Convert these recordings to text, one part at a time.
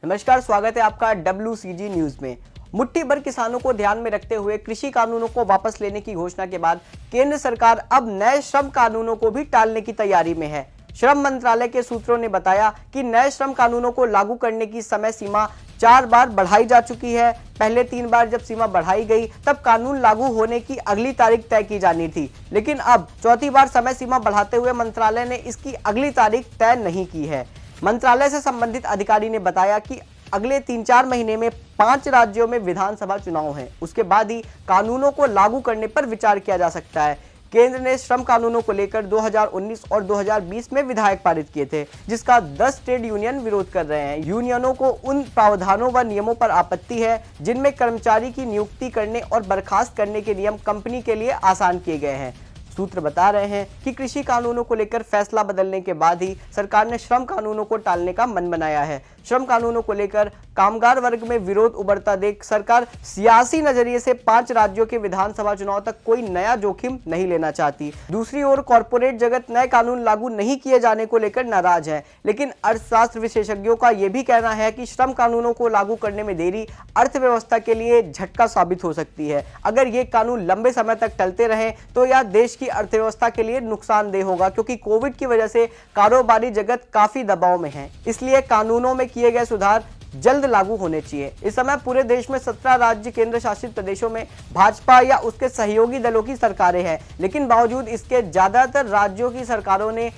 नमस्कार, स्वागत है आपका WCG न्यूज में। मुट्ठी भर किसानों को ध्यान में रखते हुए कृषि कानूनों को वापस लेने की घोषणा के बाद केंद्र सरकार अब नए श्रम कानूनों को भी टालने की तैयारी में है। श्रम मंत्रालय के सूत्रों ने बताया कि नए श्रम कानूनों को लागू करने की समय सीमा 4 बार बढ़ाई जा चुकी है। पहले 3 बार जब सीमा बढ़ाई गई तब कानून लागू होने की अगली तारीख तय की जानी थी, लेकिन अब चौथी बार समय सीमा बढ़ाते हुए मंत्रालय ने इसकी अगली तारीख तय नहीं की है। मंत्रालय से संबंधित अधिकारी ने बताया कि अगले 3-4 महीने में 5 राज्यों में विधानसभा चुनाव हैं। उसके बाद ही कानूनों को लागू करने पर विचार किया जा सकता है। केंद्र ने श्रम कानूनों को लेकर 2019 और 2020 में विधेयक पारित किए थे, जिसका 10 ट्रेड यूनियन विरोध कर रहे हैं। यूनियनों को उन प्रावधानों व नियमों पर आपत्ति है जिनमें कर्मचारी की नियुक्ति करने और बर्खास्त करने के नियम कंपनी के लिए आसान किए गए हैं। सूत्र बता रहे हैं कि कृषि कानूनों को लेकर फैसला बदलने के बाद ही सरकार ने श्रम कानूनों को टालने का मन बनाया है। श्रम कानूनों को लेकर कामगार वर्ग में विरोध उभरता देख सरकार सियासी नजरिए से 5 राज्यों के विधानसभा चुनाव तक कोई नया जोखिम नहीं लेना चाहती। दूसरी ओर कॉरपोरेट जगत नए कानून लागू नहीं किए जाने को लेकर नाराज है, लेकिन अर्थशास्त्र विशेषज्ञों का यह भी कहना है कि श्रम कानूनों को लागू करने में देरी अर्थव्यवस्था के लिए झटका साबित हो सकती है। अगर ये कानून लंबे समय तक टलते रहे तो यह देश की अर्थव्यवस्था के लिए नुकसानदेह होगा, क्योंकि कोविड की वजह से कारोबारी जगत काफी दबाव में है। इसलिए कानूनों में किए गए सुधार जल्द लागू होने चाहिए। इस समय पूरे देश में 17 राज्य केंद्र शासित प्रदेशों में भाजपा या उसके सहयोगी दलों की सरकारें हैं, लेकिन बावजूद इसके ज्यादातर राज्यों की सरकारों ने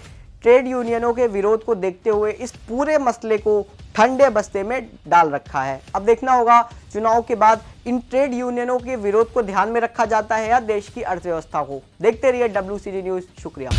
ट्रेड यूनियनों के विरोध को देखते हुए इस पूरे मसले को ठंडे बस्ते में डाल रखा है। अब देखना होगा चुनाव के बाद इन ट्रेड यूनियनों के विरोध को ध्यान में रखा जाता है या देश की अर्थव्यवस्था को। देखते रहिए WCG न्यूज। शुक्रिया।